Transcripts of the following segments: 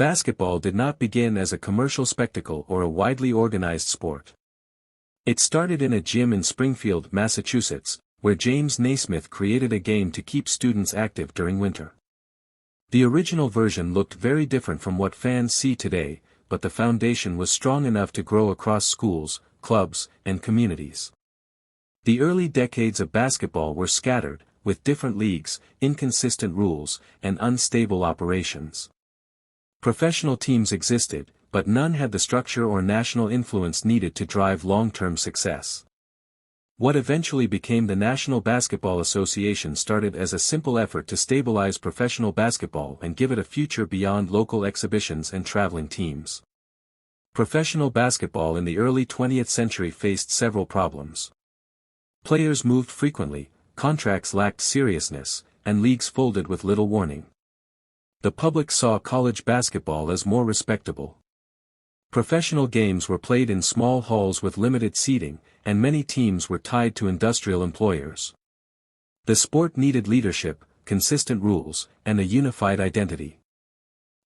Basketball did not begin as a commercial spectacle or a widely organized sport. It started in a gym in Springfield, Massachusetts, where James Naismith created a game to keep students active during winter. The original version looked very different from what fans see today, but the foundation was strong enough to grow across schools, clubs, and communities. The early decades of basketball were scattered, with different leagues, inconsistent rules, and unstable operations. Professional teams existed, but none had the structure or national influence needed to drive long-term success. What eventually became the National Basketball Association started as a simple effort to stabilize professional basketball and give it a future beyond local exhibitions and traveling teams. Professional basketball in the early 20th century faced several problems. Players moved frequently, contracts lacked seriousness, and leagues folded with little warning. The public saw college basketball as more respectable. Professional games were played in small halls with limited seating, and many teams were tied to industrial employers. The sport needed leadership, consistent rules, and a unified identity.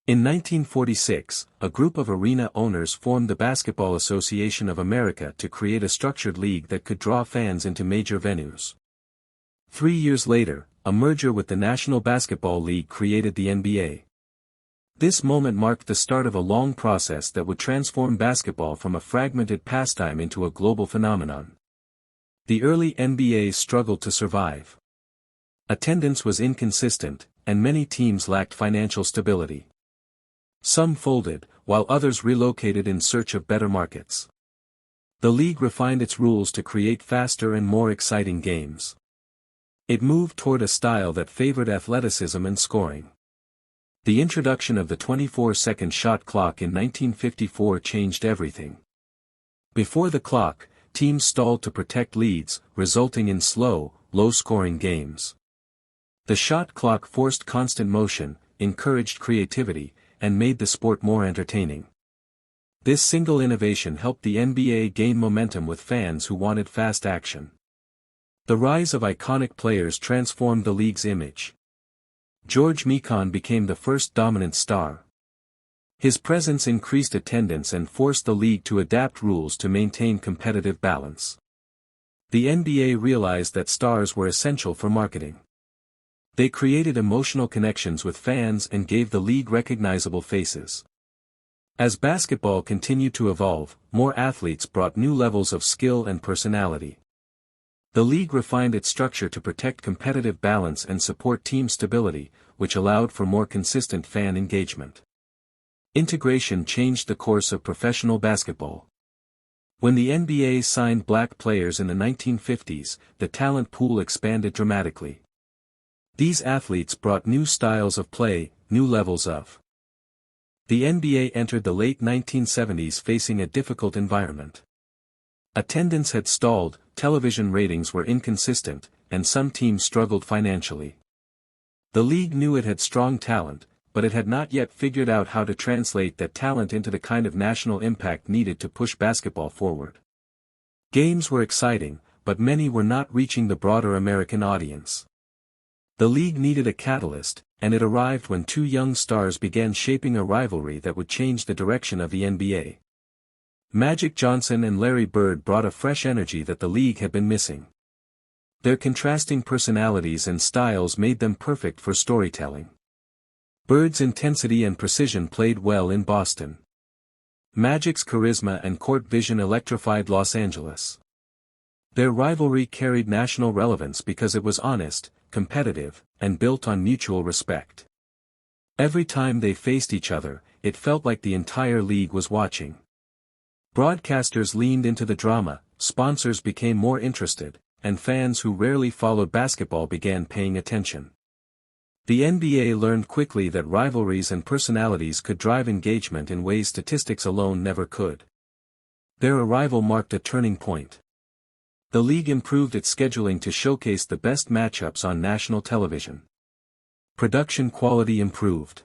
In 1946, a group of arena owners formed the Basketball Association of America to create a structured league that could draw fans into major venues. 3 years later, a merger with the National Basketball League created the NBA. This moment marked the start of a long process that would transform basketball from a fragmented pastime into a global phenomenon. The early NBA struggled to survive. Attendance was inconsistent, and many teams lacked financial stability. Some folded, while others relocated in search of better markets. The league refined its rules to create faster and more exciting games. It moved toward a style that favored athleticism and scoring. The introduction of the 24-second shot clock in 1954 changed everything. Before the clock, teams stalled to protect leads, resulting in slow, low-scoring games. The shot clock forced constant motion, encouraged creativity, and made the sport more entertaining. This single innovation helped the NBA gain momentum with fans who wanted fast action. The rise of iconic players transformed the league's image. George Mikan became the first dominant star. His presence increased attendance and forced the league to adapt rules to maintain competitive balance. The NBA realized that stars were essential for marketing. They created emotional connections with fans and gave the league recognizable faces. As basketball continued to evolve, more athletes brought new levels of skill and personality. The league refined its structure to protect competitive balance and support team stability, which allowed for more consistent fan engagement. Integration changed the course of professional basketball. When the NBA signed black players in the 1950s, the talent pool expanded dramatically. These athletes brought new styles of play, new levels of. The NBA entered the late 1970s facing a difficult environment. Attendance had stalled, television ratings were inconsistent, and some teams struggled financially. The league knew it had strong talent, but it had not yet figured out how to translate that talent into the kind of national impact needed to push basketball forward. Games were exciting, but many were not reaching the broader American audience. The league needed a catalyst, and it arrived when two young stars began shaping a rivalry that would change the direction of the NBA. Magic Johnson and Larry Bird brought a fresh energy that the league had been missing. Their contrasting personalities and styles made them perfect for storytelling. Bird's intensity and precision played well in Boston. Magic's charisma and court vision electrified Los Angeles. Their rivalry carried national relevance because it was honest, competitive, and built on mutual respect. Every time they faced each other, it felt like the entire league was watching. Broadcasters leaned into the drama, sponsors became more interested, and fans who rarely followed basketball began paying attention. The NBA learned quickly that rivalries and personalities could drive engagement in ways statistics alone never could. Their arrival marked a turning point. The league improved its scheduling to showcase the best matchups on national television. Production quality improved.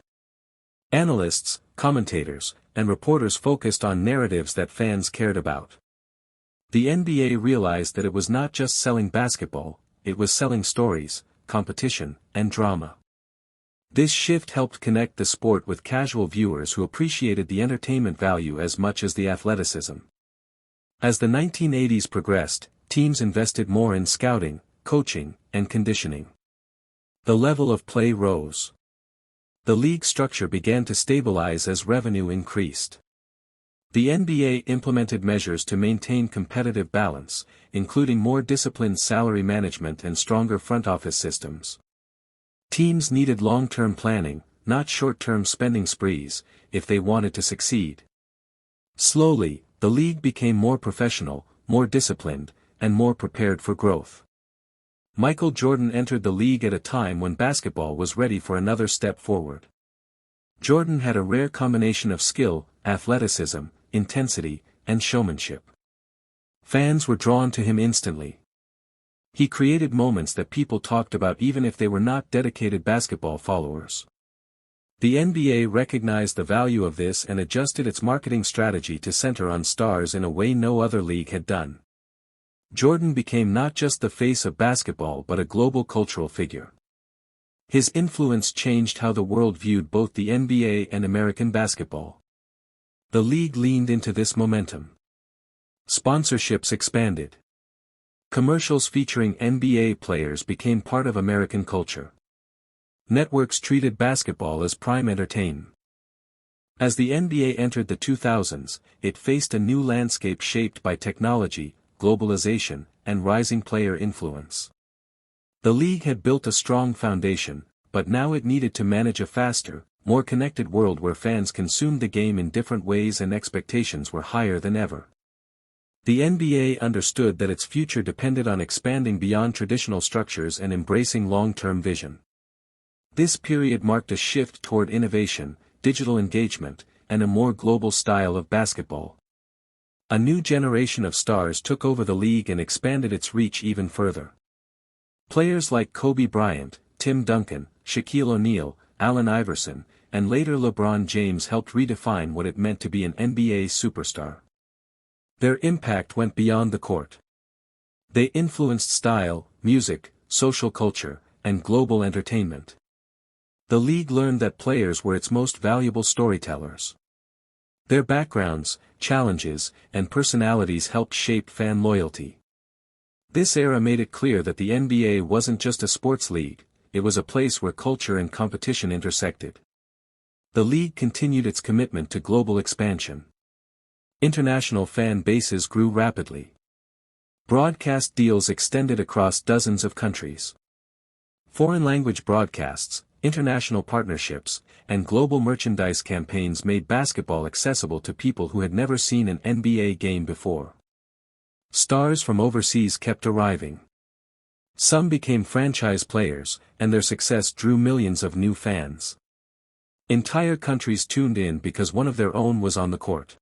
Analysts, commentators, and reporters focused on narratives that fans cared about. The NBA realized that it was not just selling basketball, it was selling stories, competition, and drama. This shift helped connect the sport with casual viewers who appreciated the entertainment value as much as the athleticism. As the 1980s progressed, teams invested more in scouting, coaching, and conditioning. The level of play rose. The league structure began to stabilize as revenue increased. The NBA implemented measures to maintain competitive balance, including more disciplined salary management and stronger front office systems. Teams needed long-term planning, not short-term spending sprees, if they wanted to succeed. Slowly, the league became more professional, more disciplined, and more prepared for growth. Michael Jordan entered the league at a time when basketball was ready for another step forward. Jordan had a rare combination of skill, athleticism, intensity, and showmanship. Fans were drawn to him instantly. He created moments that people talked about even if they were not dedicated basketball followers. The NBA recognized the value of this and adjusted its marketing strategy to center on stars in a way no other league had done. Jordan became not just the face of basketball but a global cultural figure. His influence changed how the world viewed both the NBA and American basketball. The league leaned into this momentum. Sponsorships expanded. Commercials featuring NBA players became part of American culture. Networks treated basketball as prime entertainment. As the NBA entered the 2000s, it faced a new landscape shaped by technology, globalization, and rising player influence. The league had built a strong foundation, but now it needed to manage a faster, more connected world where fans consumed the game in different ways and expectations were higher than ever. The NBA understood that its future depended on expanding beyond traditional structures and embracing long-term vision. This period marked a shift toward innovation, digital engagement, and a more global style of basketball. A new generation of stars took over the league and expanded its reach even further. Players like Kobe Bryant, Tim Duncan, Shaquille O'Neal, Allen Iverson, and later LeBron James helped redefine what it meant to be an NBA superstar. Their impact went beyond the court. They influenced style, music, social culture, and global entertainment. The league learned that players were its most valuable storytellers. Their backgrounds, challenges, and personalities helped shape fan loyalty. This era made it clear that the NBA wasn't just a sports league, it was a place where culture and competition intersected. The league continued its commitment to global expansion. International fan bases grew rapidly. Broadcast deals extended across dozens of countries. Foreign language broadcasts, international partnerships, and global merchandise campaigns made basketball accessible to people who had never seen an NBA game before. Stars from overseas kept arriving. Some became franchise players, and their success drew millions of new fans. Entire countries tuned in because one of their own was on the court.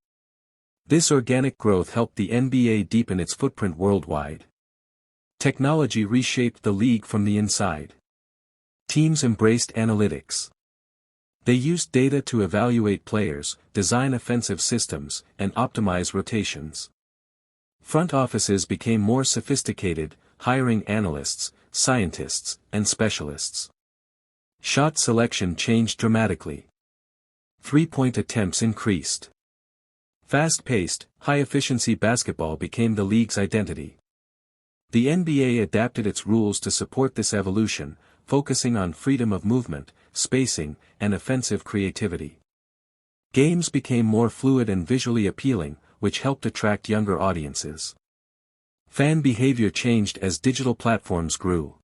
This organic growth helped the NBA deepen its footprint worldwide. Technology reshaped the league from the inside. Teams embraced analytics. They used data to evaluate players, design offensive systems, and optimize rotations. Front offices became more sophisticated, hiring analysts, scientists, and specialists. Shot selection changed dramatically. Three-point attempts increased. Fast-paced, high-efficiency basketball became the league's identity. The NBA adapted its rules to support this evolution, focusing on freedom of movement, spacing, and offensive creativity. Games became more fluid and visually appealing, which helped attract younger audiences. Fan behavior changed as digital platforms grew.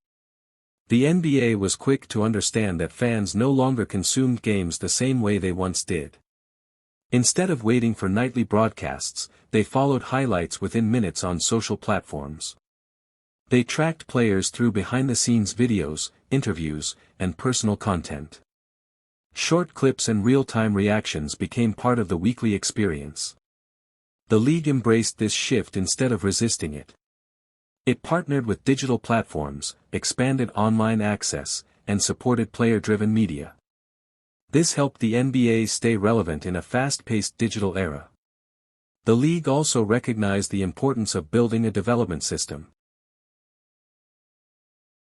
The NBA was quick to understand that fans no longer consumed games the same way they once did. Instead of waiting for nightly broadcasts, they followed highlights within minutes on social platforms. They tracked players through behind-the-scenes videos, interviews, and personal content. Short clips and real-time reactions became part of the weekly experience. The league embraced this shift instead of resisting it. It partnered with digital platforms, expanded online access, and supported player-driven media. This helped the NBA stay relevant in a fast-paced digital era. The league also recognized the importance of building a development system.